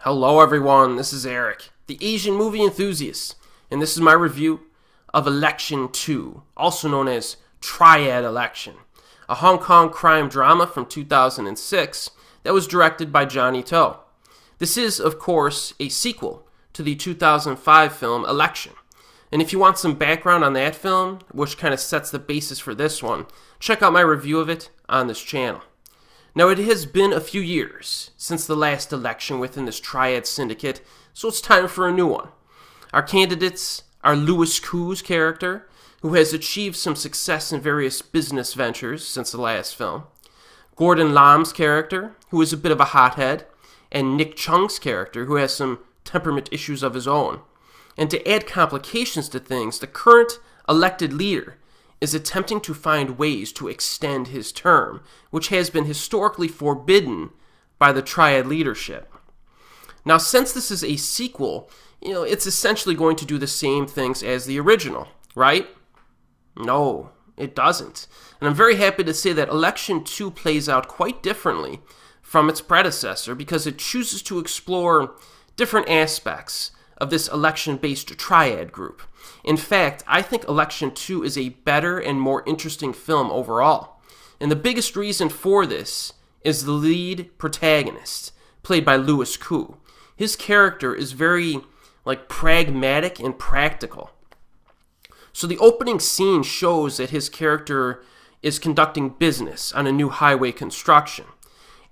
Hello everyone, this is Erik, the Asian movie enthusiast, and this is my review of Election 2, also known as Triad Election, a Hong Kong crime drama from 2006 that was directed by Johnny To. This is, of course, a sequel to the 2005 film Election, and if you want some background on that film, which kind of sets the basis for this one, check out my review of it on this channel. Now, it has been a few years since the last election within this triad syndicate, so it's time for a new one. Our candidates are Louis Koo's character, who has achieved some success in various business ventures since the last film, Gordon Lam's character, who is a bit of a hothead, and Nick Cheung's character, who has some temperament issues of his own. And to add complications to things, the current elected leader is attempting to find ways to extend his term, which has been historically forbidden by the triad leadership. Now, since this is a sequel, it's essentially going to do the same things as the original, right? No, it doesn't. And I'm very happy to say that Election 2 plays out quite differently from its predecessor because it chooses to explore different aspects of this election-based triad group. In fact, I think Election 2 is a better and more interesting film overall. And the biggest reason for this is the lead protagonist, played by Louis Koo. His character is very, pragmatic and practical. So the opening scene shows that his character is conducting business on a new highway construction.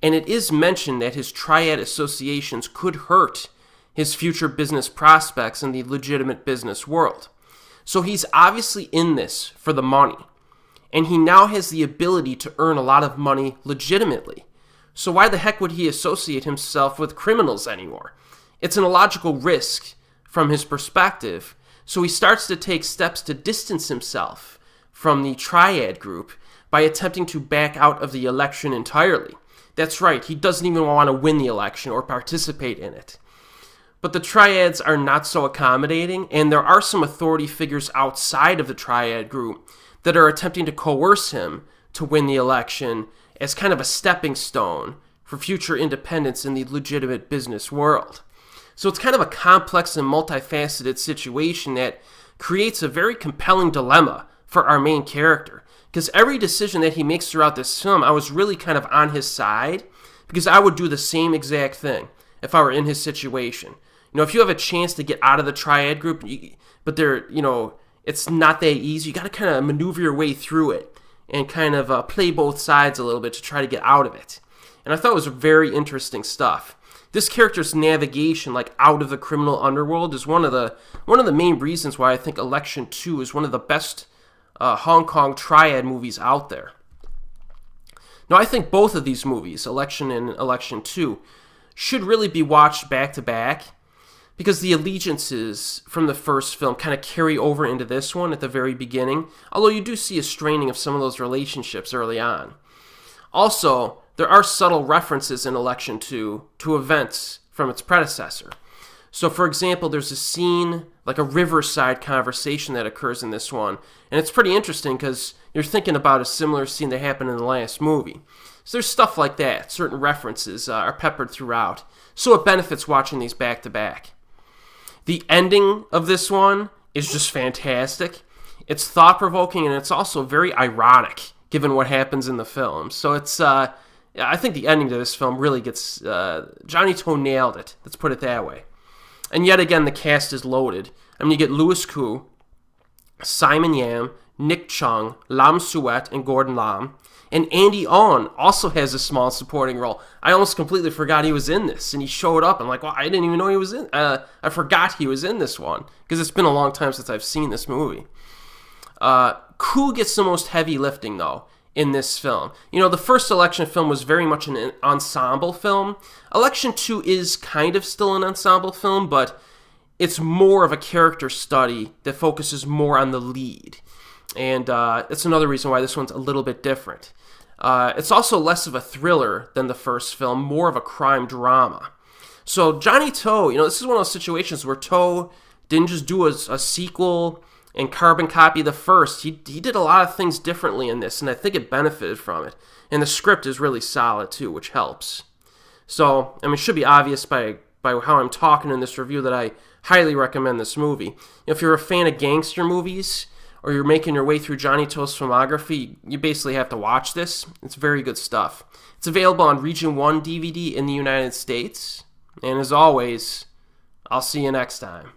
And it is mentioned that his triad associations could hurt his future business prospects in the legitimate business world. So he's obviously in this for the money, and he now has the ability to earn a lot of money legitimately. So why the heck would he associate himself with criminals anymore? It's an illogical risk from his perspective, so he starts to take steps to distance himself from the triad group by attempting to back out of the election entirely. That's right, he doesn't even want to win the election or participate in it. But the triads are not so accommodating, and there are some authority figures outside of the triad group that are attempting to coerce him to win the election as kind of a stepping stone for future independence in the legitimate business world. So it's kind of a complex and multifaceted situation that creates a very compelling dilemma for our main character. Because every decision that he makes throughout this film, I was really kind of on his side, because I would do the same exact thing if I were in his situation. If you have a chance to get out of the triad group, but it's not that easy, you got to kind of maneuver your way through it and kind of play both sides a little bit to try to get out of it. And I thought it was very interesting stuff. This character's navigation, out of the criminal underworld, is one of the main reasons why I think Election 2 is one of the best Hong Kong triad movies out there. Now, I think both of these movies, Election and Election 2, should really be watched back to back, because the allegiances from the first film kind of carry over into this one at the very beginning, although you do see a straining of some of those relationships early on. Also, there are subtle references in Election 2 to events from its predecessor. So, for example, there's a scene, like a riverside conversation that occurs in this one, and it's pretty interesting because you're thinking about a similar scene that happened in the last movie. So there's stuff like that. Certain references are peppered throughout, so it benefits watching these back to back. The ending of this one is just fantastic. It's thought-provoking, and it's also very ironic, given what happens in the film. So it's, I think the ending to this film really gets, Johnny To nailed it, let's put it that way. And yet again, the cast is loaded. You get Louis Koo, Simon Yam, Nick Cheung, Lam Suet, and Gordon Lam. And Andy On also has a small supporting role. I almost completely forgot he was in this, and he showed up. I'm like, well, I didn't even know he was in. I forgot he was in this one because it's been a long time since I've seen this movie. Koo gets the most heavy lifting though in this film. The first Election film was very much an ensemble film. Election 2 is kind of still an ensemble film, but it's more of a character study that focuses more on the lead. And that's another reason why this one's a little bit different. It's also less of a thriller than the first film, more of a crime drama. So Johnny To, this is one of those situations where To didn't just do a sequel and carbon copy the first. He did a lot of things differently in this, and I think it benefited from it. And the script is really solid too, which helps. So, it should be obvious by by how I'm talking in this review that I highly recommend this movie. If you're a fan of gangster movies, or you're making your way through Johnny To's filmography, you basically have to watch this. It's very good stuff. It's available on Region 1 DVD in the United States. And as always, I'll see you next time.